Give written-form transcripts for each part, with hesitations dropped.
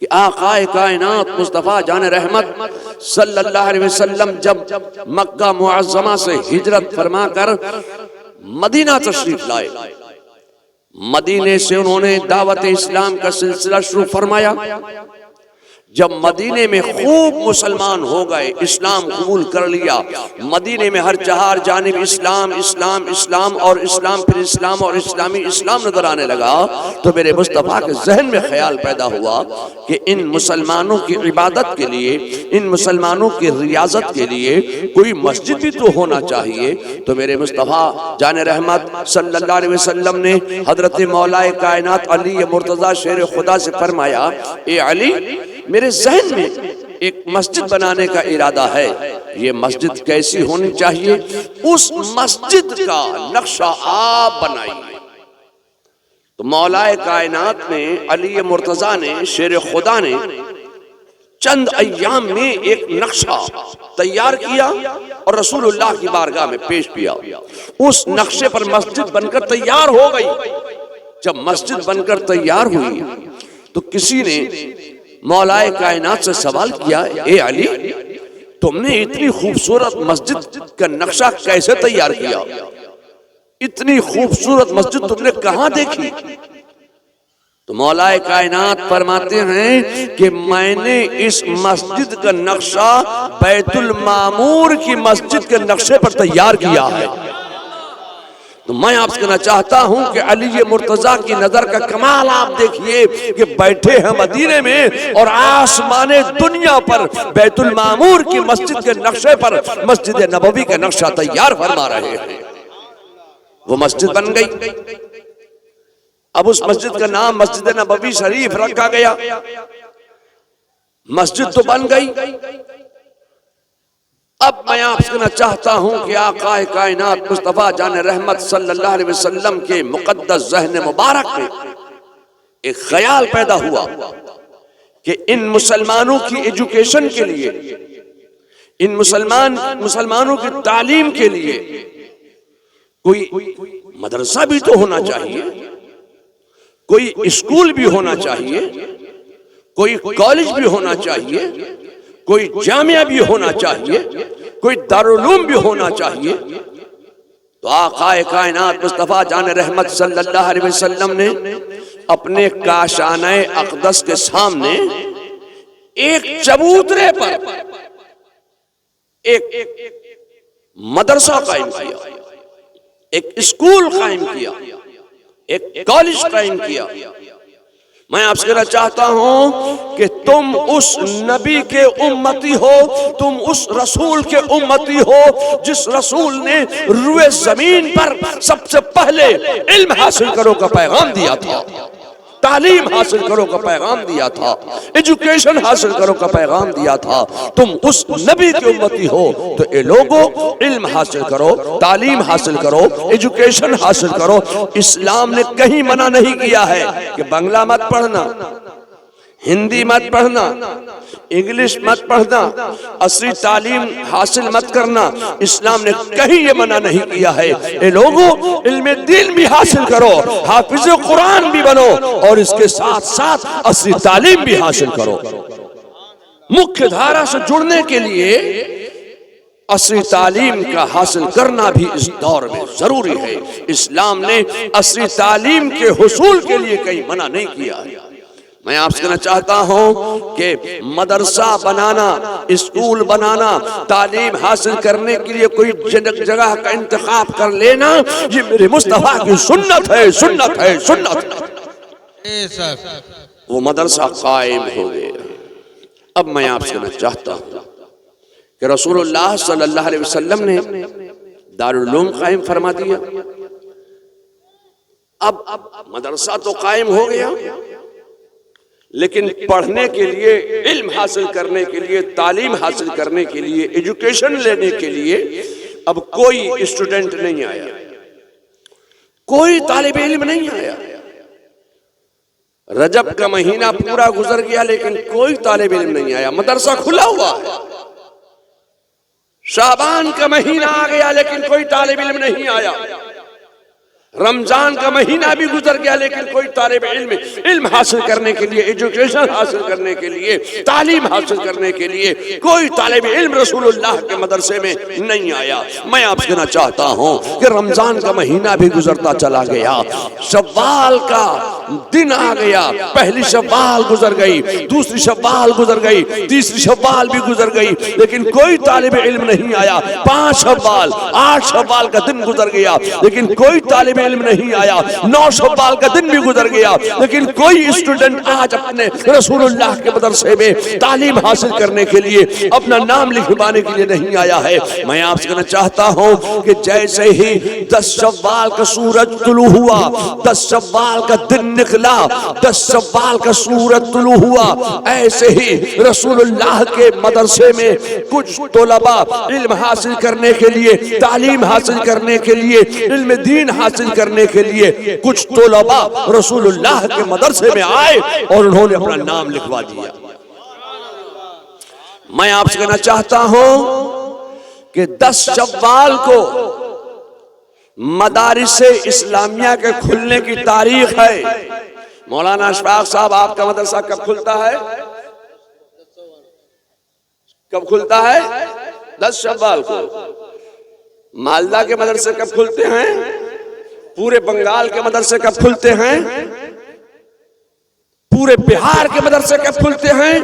कि आकाए कायनात मुस्तफ़ा जान रहमत सल्लल्लाहु अलैहि वसल्लम जब मक्का मुअज़्ज़मा से हिजरत फरमाकर मदीना तशरीफ लाए, मदीने से उन्होंने दावत इस्लाम का सिलसिला शुरू फरमाया। जब मदीने में खूब मुसलमान हो गए, इस्लाम कबूल कर लिया, मदीने में हर चार जानिब इस्लाम इस्लाम इस्लाम और इस्लाम, फिर इस्लाम और इस्लामी इस्लाम नजर आने लगा, तो मेरे मुस्तफ़ा के जहन में ख्याल पैदा हुआ कि इन मुसलमानों की इबादत के लिए, इन मुसलमानों की रियाजत के लिए कोई मस्जिद भी तो होना चाहिए। तो मेरे मुस्तफ़ा जान रहमत सल्लल्लाहु अलैहि वसल्लम ने हजरत मौलाए कायनात अली मुर्तज़ा शेर खुदा से फरमाया, ए अली, मेरे जहन में एक मस्जिद बनाने का इरादा है, ये मस्जिद कैसी होनी चाहिए, उस मस्जिद का नक्शा आप बनाइए। तो मौलाए कायनात ने अली मुर्तज़ा ने शेर खुदा ने चंद अय्याम में एक नक्शा तैयार किया और रसूलुल्लाह की बारगाह में पेश किया। उस नक्शे पर मस्जिद बनकर तैयार हो गई। जब मस्जिद बनकर तैयार हुई तो किसी ने मौलाए कायनात से सवाल किया, ए अली, तुमने इतनी खूबसूरत मस्जिद का नक्शा कैसे तैयार किया? इतनी खूबसूरत मस्जिद तुमने कहां देखी? तो मौलाए कायनात फरमाते हैं कि मैंने इस मस्जिद का नक्शा बैतुल मामूर की मस्जिद के नक्शे पर तैयार किया है। तो मैं आपसे कहना चाहता हूं कि अली मुर्तजा की नजर का कमाल आप देखिए कि बैठे हैं मदीने में और आसमाने दुनिया पर बैतुल मामूर की मस्जिद के नक्शे पर मस्जिद नबवी का नक्शा तैयार फरमा रहे हैं। वो मस्जिद बन गई। अब उस मस्जिद का नाम मस्जिद नबवी शरीफ रखा गया। मस्जिद तो बन गई। अब मैं आपसे कहना चाहता हूं कि आकाए कायनात मुस्तफा जान रहमत सल्लल्लाहु अलैहि वसल्लम के मुकद्दस जहन मुबारक में एक ख्याल पैदा हुआ कि इन मुसलमानों की एजुकेशन के लिए, इन मुसलमानों की तालीम के लिए कोई मदरसा भी तो होना चाहिए, कोई स्कूल भी होना चाहिए, कोई कॉलेज भी होना चाहिए, कोई जामिया भी होना चाहिए, कोई दारुल-उलूम भी होना चाहिए। तो आकाए कायनात मुस्तफा जान रहमत सल्लल्लाहु अलैहि वसल्लम ने अपने काशाने अक़दस के सामने एक चबूतरे पर एक मदरसा कायम किया, एक स्कूल कायम किया, एक कॉलेज कायम किया। मैं आपसे कहना चाहता हूं कि तुम उस नबी के उम्मती हो, तुम उस रसूल के उम्मती हो जिस रसूल ने रुए जमीन पर सबसे पहले इल्म हासिल करो का पैगाम दिया था, तालीम हासिल करो का पैगाम दिया था, एजुकेशन हासिल करो का पैगाम दिया था। तुम उस नबी की उम्मती हो तो ए लोगों, इल्म हासिल करो, तालीम हासिल करो, एजुकेशन हासिल करो। इस्लाम ने कहीं मना नहीं किया है कि बंगला मत पढ़ना, हिंदी मत पढ़ना, इंग्लिश मत पढ़ना, असली तालीम हासिल मत करना। इस्लाम ने कहीं ये मना नहीं किया है। ये लोगों, इल्म दीन भी हासिल करो, हाफिज कुरान भी बनो और इसके साथ साथ असली तालीम भी हासिल करो। मुख्य धारा से जुड़ने के लिए असली तालीम का हासिल करना भी इस दौर में जरूरी है। इस्लाम ने असली तालीम के हुसूल के लिए कहीं मना नहीं किया है। मैं आपसे कहना चाहता हूं कि मदरसा बनाना, स्कूल बनाना, तालीम हासिल करने के लिए कोई जगह का इंतखाब कर लेना, ये मेरे मुस्तफा की सुन्नत है, सुन्नत है, सुन्नत है। वो मदरसा कायम हो गया। अब मैं आपसे कहना चाहता हूं कि रसूलुल्लाह सल्लल्लाहु अलैहि वसल्लम ने दारुल उलूम कायम फरमा दिया। अब मदरसा तो कायम हो गया, लेकिन पढ़ने के लिए, इल्म हासिल करने के लिए, तालीम हासिल करने के लिए, एजुकेशन लेने के लिए अब कोई स्टूडेंट नहीं आया, कोई तालिब इल्म नहीं आया। रजब का महीना पूरा गुजर गया लेकिन कोई तालिब इल्म नहीं आया, मदरसा खुला हुआ है। शाबान का महीना आ गया लेकिन कोई तालिब इल्म नहीं आया। रमजान का महीना भी गुजर गया, लेकिन कोई तालिब इल्म इल्म हासिल करने के लिए, एजुकेशन हासिल करने के लिए, तालीम हासिल करने के लिए कोई तालिब इल्म रसूलुल्लाह के मदरसे में नहीं आया। मैं आपसे कहना चाहता हूँ कि रमजान का महीना भी गुजरता चला गया, शव्वाल का दिन आ गया, पहली शव्वाल गुजर गई, दूसरी शव्वाल गुजर गई, तीसरी शव्वाल भी गुजर गई, लेकिन कोई तालिब इल्म नहीं आया। 5 शव्वाल, 8 शव्वाल का दिन गुजर गया, लेकिन कोई तालिब इल्म नहीं आया। 9 शव्वाल का दिन भी गुजर गया, लेकिन कोई स्टूडेंट आज अपने रसूलुल्लाह के मदरसे में तालीम हासिल करने के लिए, अपना नाम लिखवाने के लिए नहीं आया है। मैं आपसे कहना चाहता हूं कि जैसे ही 10 शव्वाल का सूरज तुलू हुआ, 10 शव्वाल का दिन निकला, 10 शव्वाल का सूरज तुलू हुआ, ऐसे ही रसूलुल्लाह के मदरसे में कुछ तलबा इल्म हासिल करने के लिए, तालीम हासिल करने के लिए, इल्म दीन हासिल करने के लिए कुछ तलबा रसूलुल्लाह के मदरसे में आए और उन्होंने अपना नाम लिखवा दिया। मैं आपसे कहना चाहता हूं कि 10 शव्वाल को मदारिस इस्लामिया के खुलने की तारीख है। मौलाना अशफाक साहब, आपका मदरसा कब खुलता है? कब खुलता है? 10 शव्वाल को। मालदा के मदरसे कब खुलते हैं? पूरे बंगाल के मदरसे कब खुलते हैं? पूरे बिहार के मदरसे कब खुलते हैं?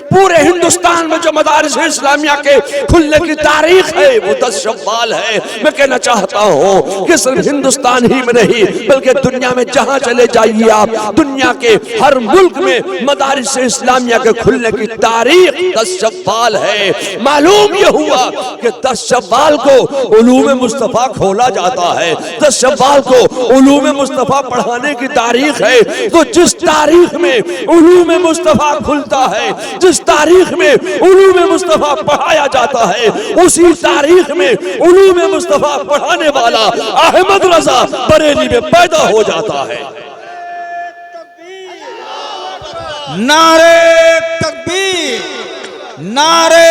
पूरे हिंदुस्तान में जो मदारिस इस्लामिया के खुलने की तारीख है वो 10 शव्वाल है। मैं कहना चाहता हूँ कि सिर्फ हिंदुस्तान ही में नहीं बल्कि दुनिया में जहां चले जाइए आप, दुनिया के हर मुल्क में मदारिस इस्लामिया के खुलने की तारीख 10 शव्वाल है। मालूम यह हुआ कि 10 शव्वाल को उलूम मुस्तफा खोला जाता है, 10 शव्वाल को उलूम मुस्तफा पढ़ाने की तारीख है। तो जिस तारीख में उलूम मुस्तफा खुलता है, जिस तारीख में उलूम मुस्तफा पढ़ाया जाता है, उसी तारीख में उलूम मुस्तफा पढ़ाने वाला अहमद रजा बरेली में पैदा हो जाता है। नारे तकबीर, नारे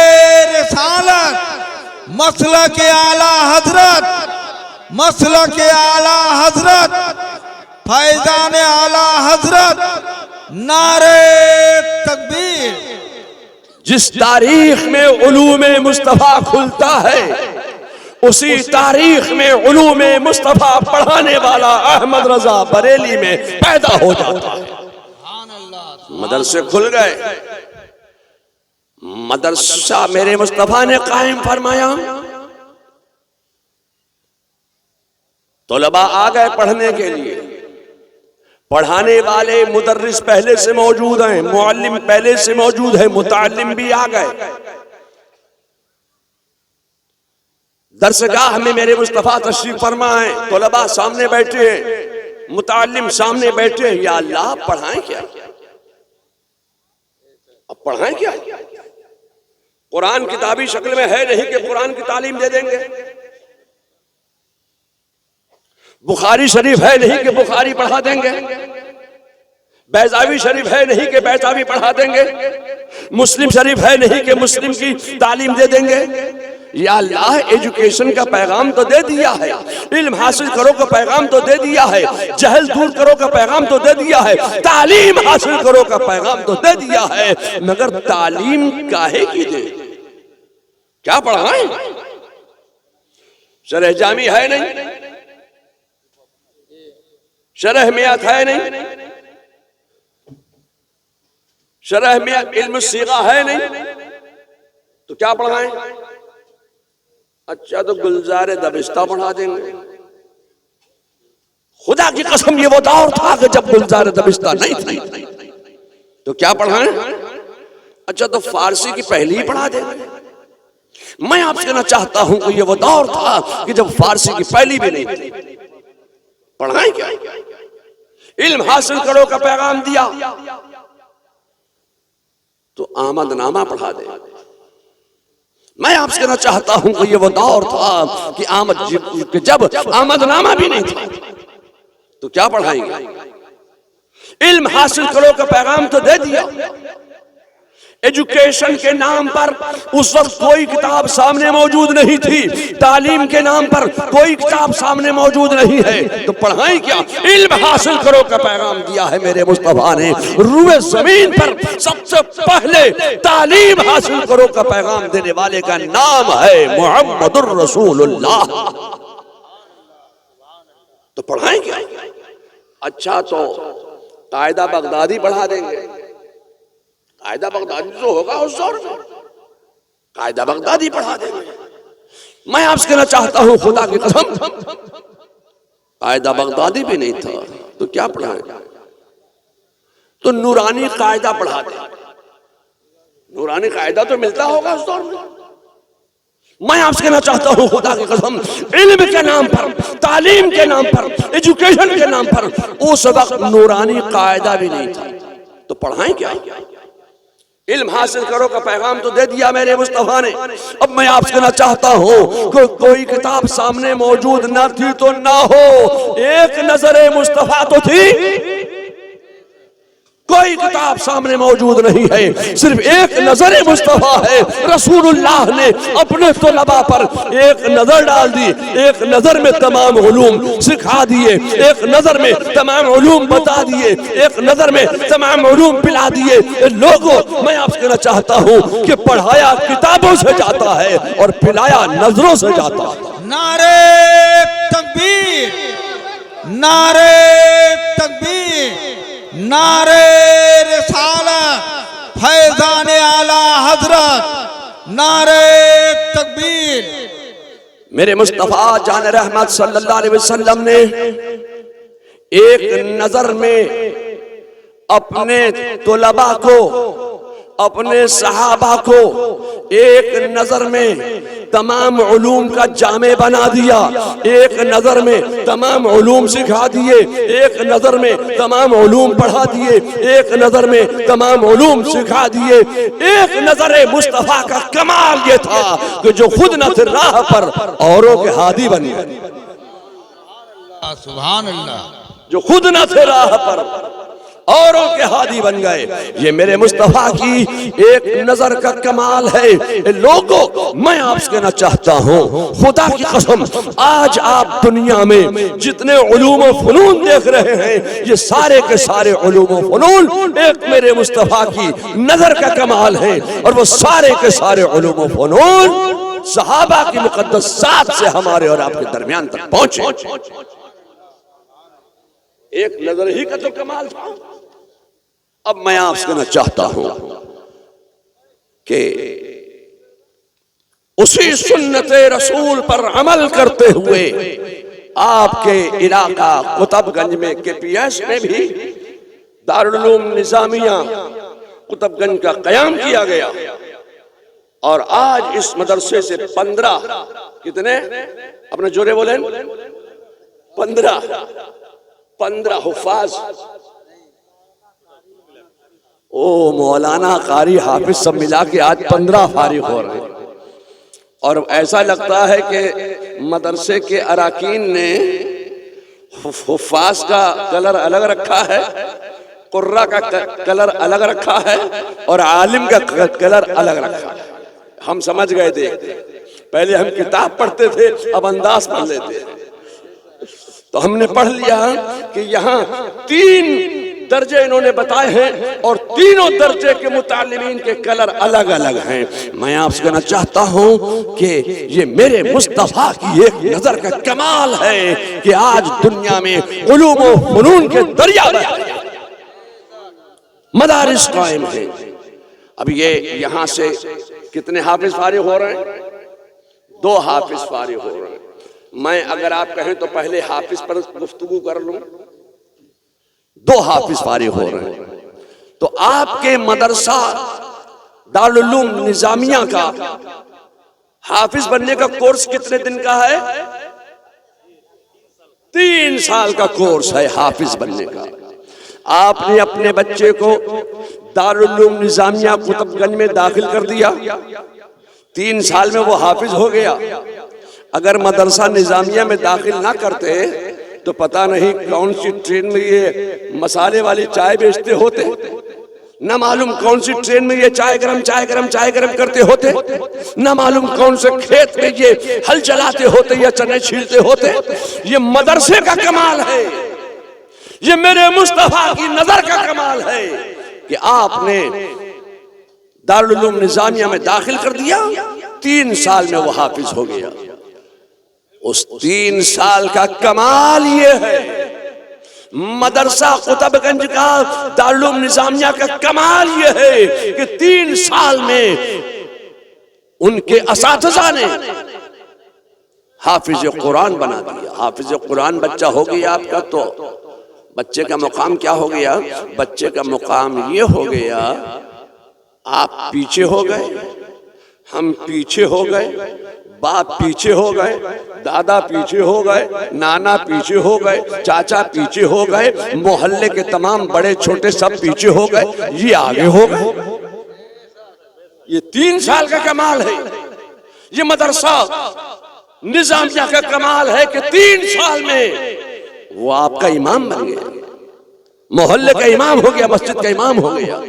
रिसालत, मसलक आला हजरत, मसलक आला हजरत, फैजान आला हजरत, नारे तकबीर। जिस तारीख में उलूम मुस्तफा खुलता है, उसी तारीख में उलूम मुस्तफा पढ़ाने वाला अहमद रजा बरेली में पैदा हो जाता है। मदरसे खुल गए, मदरसा मेरे मुस्तफा ने कायम फरमाया, तलबा आ गए पढ़ने के लिए। पढ़ाने वाले मुदर्रिस पहले से मौजूद हैं, मुअल्लिम पहले से मौजूद है, मुताल्लिम भी आ गए। दरसगाह में मेरे मुस्तफा तशरीफ फरमा है, तलबा सामने बैठे हैं, मुताल्लिम सामने बैठे हैं। या अल्लाह, पढ़ाएं क्या? अब पढ़ाएं क्या? कुरान किताबी शक्ल में है नहीं कि कुरान की तालीम दे देंगे। बुखारी शरीफ है नहीं कि बुखारी पढ़ा देंगे। बैजावी शरीफ है नहीं कि बैजावी पढ़ा देंगे। मुस्लिम शरीफ है नहीं कि मुस्लिम की तालीम दे देंगे। या अल्लाह, एजुकेशन का पैगाम तो दे दिया है, इल्म हासिल करो का पैगाम तो दे दिया है, जहल दूर करो का पैगाम तो दे दिया है, तालीम हासिल करो का पैगाम तो दे दिया है, मगर तालीम काहे की दे? क्या पढ़ाएं? शरह जामी है नहीं, शरह मियात है नहीं, शरह मियात इल्म सीगा है नहीं, तो क्या पढ़ाएं? अच्छा, तो गुलजार दबिस्ता पढ़ा देंगे। खुदा की कसम, ये वो दौर था कि जब गुलजार दबिस्ता नहीं थी, तो क्या पढ़ाएं? अच्छा, तो फारसी की पहली ही पढ़ा देंगे। मैं आपसे कहना चाहता हूं कि ये वो दौर था कि जब फारसी की पहली भी नहीं थी, पढ़ाएं क्या? इल्म हासिल करो का पैगाम दिया तो आमदनामा पढ़ा दे। मैं आपसे कहना चाहता हूं कि ये वो दौर था कि जब आमदनामा भी नहीं था, तो क्या पढ़ाएंगे? इल्म हासिल करो का पैगाम तो दे दिया, एजुकेशन के नाम पर उस वक्त कोई किताब सामने मौजूद नहीं थी, तालीम के नाम पर कोई किताब सामने मौजूद नहीं है, तो पढ़ाई क्या, इल्म हासिल करो का पैगाम दिया है मेरे मुस्तफा ने। रूए जमीन पर सबसे पहले तालीम हासिल करो का पैगाम देने वाले का नाम है मुहम्मदुर रसूलुल्लाह। तो पढ़ाई क्या? अच्छा, तो कायदा बगदादी पढ़ा देंगे। कायदा बगदादी जो होगा उस दौर में, कायदा बगदादी पढ़ा देंगे। मैं आपसे कहना चाहता हूं खुदा की कसम, कायदा बगदादी भी नहीं था तो क्या पढ़ाएं? तो नूरानी कायदा पढ़ा दें। नूरानी कायदा तो मिलता होगा उस दौर में। मैं आपसे कहना चाहता हूं खुदा की कसम, इल्म के नाम पर, तालीम के नाम पर, एजुकेशन के नाम पर उस वक्त नूरानी कायदा भी नहीं था, तो पढ़ाएं क्या? इल्म हासिल करो का पैगाम तो दे दिया मेरे मुस्तफा ने। अब मैं आपसे कहना चाहता हूं कि कोई किताब सामने मौजूद ना थी तो ना हो, एक नजरे मुस्तफा तो थी। कोई किताब सामने मौजूद नहीं है, सिर्फ एक नजर मुस्तफा है। रसूलुल्लाह ने अपने तलबा पर एक नजर डाल दी, एक नजर में तमाम उलूम सिखा दिए, एक नजर में तमाम उलूम बता दिए, एक नजर में तमाम उलूम पिला दिए। लोगों, मैं आपसे कहना चाहता हूं कि पढ़ाया किताबों से जाता है और पिलाया नजरों से जाता है। नारे तकबीर, नारे तकबीर, नारे रिसालत, फैजान आला हजरत, नारे तकबीर। मेरे मुस्तफा जान रहमत सल्लल्लाहु अलैहि वसल्लम ने एक नजर में अपने तुलबा को, अपने सहाबा को एक नजर में तमाम उलूम का जामे बना दिया, एक नजर में तमाम उलूम सिखा दिए, एक नजर में तमाम उलूम पढ़ा दिए, एक नजर में तमाम उलूम सिखा दिए। एक नजर मुस्तफा का कमाल ये था कि जो खुद न थे राह पर औरों के हादी बन गए। सुभान अल्लाह। जो खुद न थे राह पर औरों के हादी बन गए। ये मेरे मुस्तफा की एक नजर का कमाल है। लोगों, मैं आपसे कहना चाहता हूँ खुदा की कसम, आज आप दुनिया में जितने उलूम व फनून देख रहे हैं, ये सारे के सारे उलूम व फनून एक मेरे मुस्तफा की नजर का कमाल है। और वो सारे के सारे उलूम व फनून सहाबा की मुकद्दस साथ से हमारे और आपके दरमियान तक पहुंचे। एक नजर ही का तो कमाल था। अब मैं आपसे कहना चाहता हूं कि उसी सुन्नते रसूल पर अमल करते हुए आपके इलाका कुतुबगंज में KPS में भी दारुल उलूम निजामिया कुतुबगंज का कयाम किया गया। और आज इस मदरसे से 15, कितने, अपने जोरे बोले, 15 हुफ़ाज़, ओ मौलाना, कारी, हाफिज सब मिला के आज 15 फारिग हो रहे हैं। और ऐसा लगता है कि मदरसे के अराकीन ने हुफ़ाज़ का कलर अलग रखा है, कुर्रा का कलर अलग रखा है और आलिम का कलर अलग रखा है। हम समझ गए थे, पहले हम किताब पढ़ते थे, अब अंदाज पढ़ लेते हैं। तो हमने पढ़ लिया कि यहाँ 3 दर्जे इन्होंने बताए हैं और तीनों दर्जे के मुतालिमीन के कलर अलग अलग हैं। मैं आपसे कहना चाहता हूं कि ये मेरे मुस्तफा की एक नजर का कमाल है कि आज दुनिया में उलूम व फनून के दरिया मदारिस कायम हैं। अब ये यहाँ से कितने हाफिज फारिग हो रहे हैं? 2 हाफिज फारिग हो रहे हैं। मैं अगर आप कहें तो पहले हाफिज पर गुफ्तगू कर लूं। 2 हाफिज फारिग हो रहे हैं। तो आपके मदरसा दारुल उलूम निजामिया का हाफिज बनने का कोर्स कितने दिन का है? 3 साल का कोर्स है हाफिज बनने का। आपने अपने बच्चे को दारुल उलूम निजामिया कुतुबगंज में दाखिल कर दिया, 3 साल में वो हाफिज हो गया। अगर मदरसा निजामिया में दाखिल ना करते तो पता नहीं कौन सी ट्रेन में ये मसाले वाली चाय बेचते होते। न मालूम कौन सी ट्रेन में ये चाय गरम करते होते, न मालूम कौन से खेत में ये हल चलाते होते या चने छीलते होते। ये मदरसे का कमाल है, ये मेरे मुस्तफा की नजर का कमाल है कि आपने दारुल उलूम निजामिया में दाखिल कर दिया, 3 साल में वो हाफिज हो गया। उस 3 साल का कमाल ये है। मदरसा कुतुबगंज का दारुल उलूम निजामिया का कमाल ये है कि 3 साल में उनके असातिज़ा ने हाफिज कुरान बना दिया। हाफिज कुरान बच्चा हो गया आपका, तो बच्चे का मुकाम क्या हो गया? बच्चे का मुकाम ये हो गया, आप पीछे हो गए, हम पीछे हो गए, बाप पीछे हो गए, दादा पीछे हो गए, नाना पीछे हो गए, चाचा पीछे हो गए, मोहल्ले के तमाम बड़े छोटे सब पीछे हो गए, ये आगे हो गए। ये 3 साल का कमाल है। ये मदरसा निजामिया का कमाल है कि 3 साल में वो आपका इमाम बन गया, मोहल्ले का इमाम हो गया, मस्जिद का इमाम हो गया।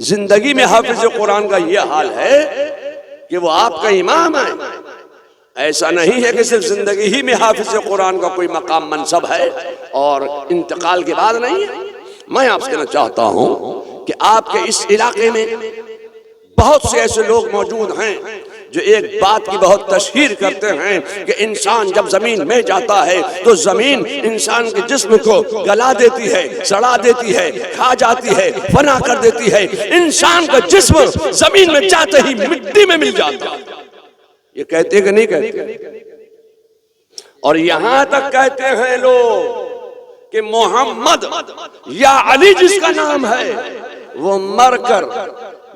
जिंदगी में हाफिज कुरान का ये हाल है कि वो आपका इमाम है। ऐसा नहीं है कि सिर्फ जिंदगी ही में हाफिज कुरान का कोई मकाम मनसब है और इंतकाल के बाद नहीं है। मैं आपसे कहना चाहता हूं कि आपके इस इलाके में बहुत से ऐसे लोग मौजूद हैं जो एक बात की बहुत तशहीर करते हैं कि इंसान जब जमीन में जाता है तो जमीन इंसान के जिस्म को गला देती है, सड़ा देती है, खा जाती है, फना कर देती है। इंसान का जिस्म जमीन में जाते ही मिट्टी में मिल जाता है। ये कहते कि नहीं कहते? और यहां तक कहते हैं लोग कि मोहम्मद या अली जिसका नाम है वो मरकर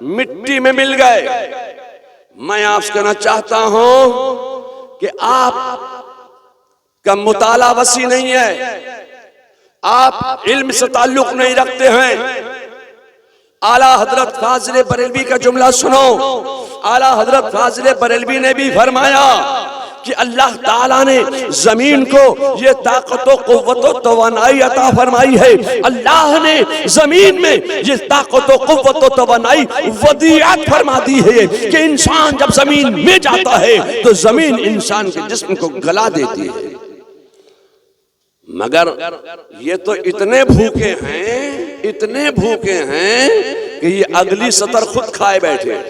मिट्टी में मिल गए। मैं आपसे कहना चाहता हूं कि आप का मुताला वसी नहीं है, आप इल्म से ताल्लुक नहीं रखते हैं। आला हजरत फाजिल बरेलवी का जुमला सुनो। आला हजरत फाजिल बरेलवी ने भी फरमाया कि अल्लाह ताला ने जमीन को ये ताकत व कुव्वत व तवानाई अता फरमाई है। अल्लाह ने जमीन में ये ताकत व कुव्वत व तवानाई वदीअत फरमा दी है कि इंसान जब जमीन में जाता है तो जमीन इंसान के जिस्म को गला देती है। मगर ये तो इतने भूखे हैं, इतने भूखे हैं कि ये अगली सतर खुद खाए बैठे।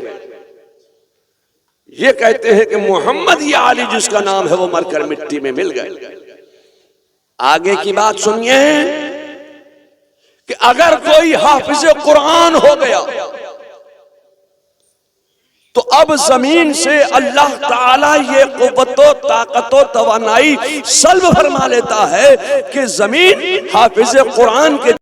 ये कहते हैं कि मोहम्मद या अली जिसका नाम है वो मरकर मिट्टी में मिल गए। आगे की बात सुनिए कि अगर कोई हाफिज कुरान हो गया तो अब जमीन से अल्लाह ताला ये कुव्वतो ताकतो तवानाई सल्ब फरमा लेता है कि जमीन हाफिज कुरान के